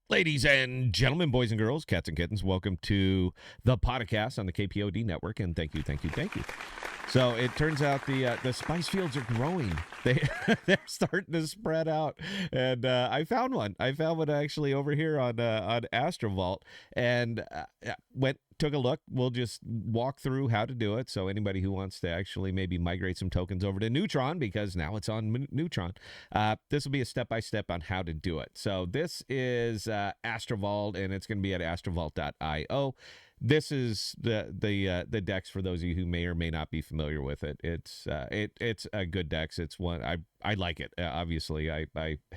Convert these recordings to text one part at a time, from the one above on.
Ladies and gentlemen, boys and girls, cats and kittens, welcome to the podcast on the KPOD network, and thank you. So it turns out the spice fields are growing. They're starting to spread out, and I found one. I found one actually over here on Astrovault, and took a look. We'll just walk through how to do it. So anybody who wants to actually maybe migrate some tokens over to Neutron, because now it's on Neutron, this will be a step-by-step on how to do it. So this is Astrovault, and it's going to be at astrovault.io. This is the DEX for those of you who may or may not be familiar with it. It's a good DEX. It's one I like it. Obviously, I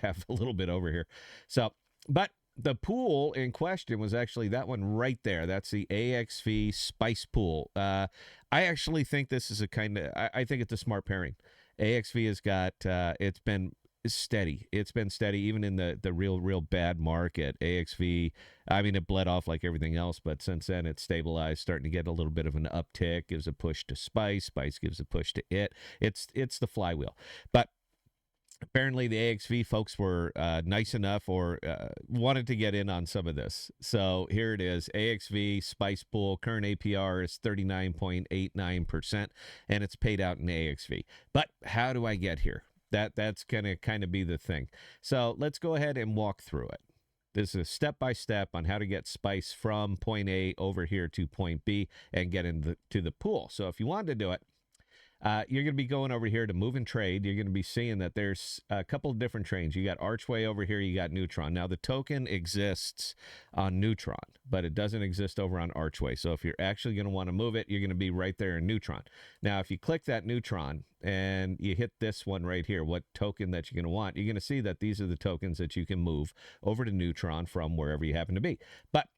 have a little bit over here. So, but the pool in question was actually that one right there. That's the AXV Spice Pool. I actually think this is a I think it's a smart pairing. AXV has got it's been steady. It's been steady even in the real bad market. AXV, I mean, it bled off like everything else, but since then it's stabilized, starting to get a little bit of an uptick, gives a push to Spice gives a push to it. It's the flywheel. But apparently the AXV folks were nice enough or wanted to get in on some of this. So here it is. AXV Spice Pool current APR is 39.89%, and it's paid out in AXV. But how do I get here? That's gonna kind of be the thing. So let's go ahead and walk through it. This is a step-by-step on how to get Spice from point A over here to point B and get into the pool. So if you wanted to do it, you're going to be going over here to move and trade. You're going to be seeing that there's a couple of different trains. You got Archway over here. You got Neutron. Now, the token exists on Neutron, but it doesn't exist over on Archway. So if you're actually going to want to move it, you're going to be right there in Neutron. Now, if you click that Neutron and you hit this one right here, what token that you're going to want, you're going to see that these are the tokens that you can move over to Neutron from wherever you happen to be. But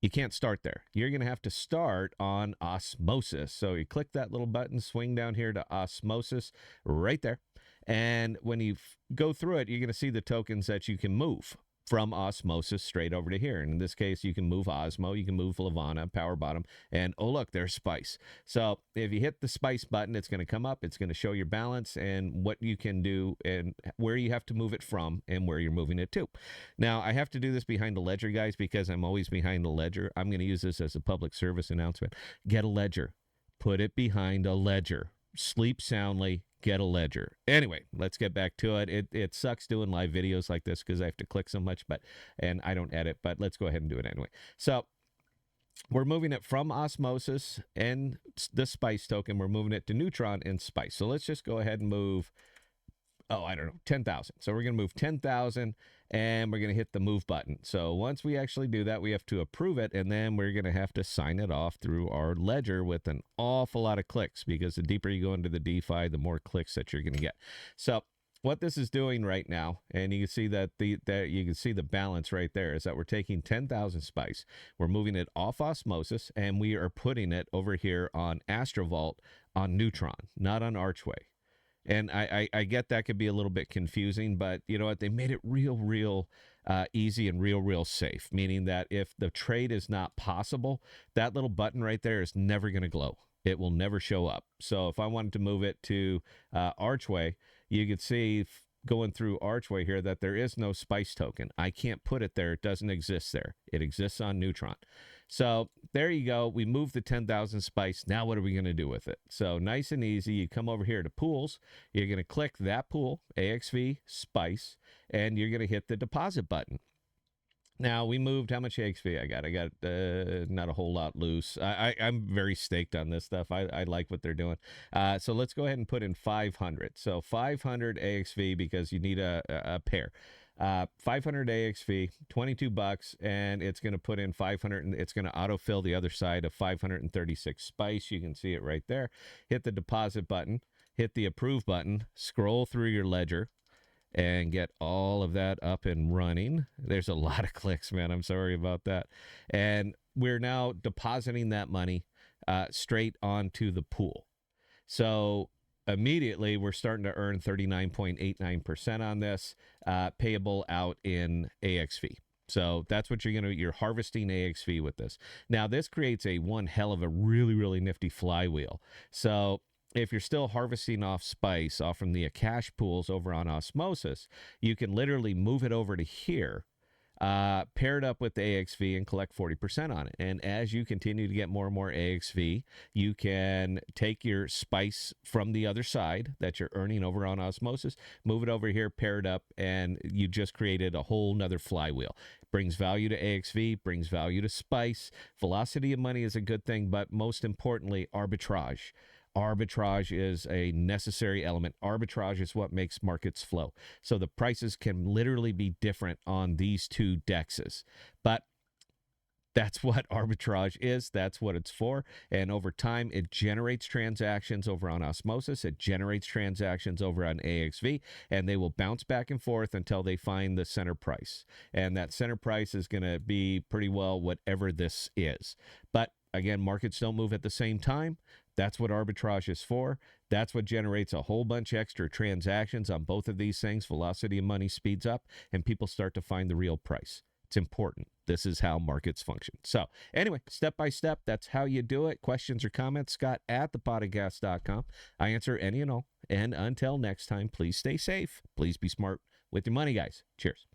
you can't start there. You're going to have to start on Osmosis. So you click that little button, swing down here to Osmosis right there. And when you go through it, you're going to see the tokens that you can move from Osmosis straight over to here. And in this case, you can move Osmo, you can move Lavana, Power Bottom, and oh, look, there's Spice. So if you hit the Spice button, it's going to come up. It's going to show your balance and what you can do and where you have to move it from and where you're moving it to. Now, I have to do this behind the ledger, guys, because I'm always behind the ledger. I'm going to use this as a public service announcement. Get a ledger. Put it behind a ledger. Sleep soundly. Get a ledger. Anyway, let's get back to it. It sucks doing live videos like this because I have to click so much, and I don't edit, but let's go ahead and do it anyway. So we're moving it from Osmosis and the Spice token. We're moving it to Neutron and Spice. So let's just go ahead and move, I don't know, 10,000. So we're going to move 10,000 and we're going to hit the move button. So once we actually do that, we have to approve it, and then we're going to have to sign it off through our ledger with an awful lot of clicks, because the deeper you go into the DeFi, the more clicks that you're going to get. So what this is doing right now, and you can see that you can see the balance right there, is that we're taking 10,000 Spice, we're moving it off Osmosis, and we are putting it over here on Astrovault on Neutron, not on Archway. And I get that could be a little bit confusing, but you know what? They made it real easy and real safe, meaning that if the trade is not possible, that little button right there is never going to glow. It will never show up. So if I wanted to move it to Archway, you could see going through Archway here that there is no Spice token. I can't put it there. It doesn't exist there. It exists on Neutron. So there you go. We moved the 10,000 Spice. Now what are we going to do with it? So nice and easy. You come over here to pools. You're going to click that pool, AXV Spice, and you're going to hit the deposit button. Now, we moved, how much AXV I got? I got not a whole lot loose. I'm very staked on this stuff. I like what they're doing. So let's go ahead and put in 500. So 500 AXV, because you need a pair. 500 AXV, $22, and it's going to put in 500, and it's going to autofill the other side of 536 Spice. You can see it right there. Hit the deposit button, hit the approve button, scroll through your ledger, and get all of that up and running. There's a lot of clicks, man. I'm sorry about that. And we're now depositing that money straight onto the pool. So immediately we're starting to earn 39.89% on this, payable out in AXV. So that's what you're harvesting AXV with this. Now this creates one hell of a really nifty flywheel. So if you're still harvesting off Spice from the cash pools over on Osmosis, you can literally move it over to here pair it up with the AXV and collect 40% on it. And as you continue to get more and more AXV, you can take your spice from the other side that you're earning over on osmosis, move it over here, pair it up, and you just created a whole nother flywheel. Brings value to AXV, brings value to spice. Velocity of money is a good thing, but most importantly, arbitrage. Arbitrage is a necessary element. Arbitrage is what makes markets flow. So the prices can literally be different on these two dexes. But that's what arbitrage is. That's what it's for. And over time, it generates transactions over on osmosis. It generates transactions over on AXV, and they will bounce back and forth until they find the center price. And that center price is going to be pretty well whatever this is. But again, markets don't move at the same time. That's what arbitrage is for. That's what generates a whole bunch extra transactions on both of these things. Velocity of money speeds up, and people start to find the real price. It's important. This is how markets function. So anyway, step by step, that's how you do it. Questions or comments, Scott at thepodocasts.com. I answer any and all. And until next time, please stay safe. Please be smart with your money, guys. Cheers.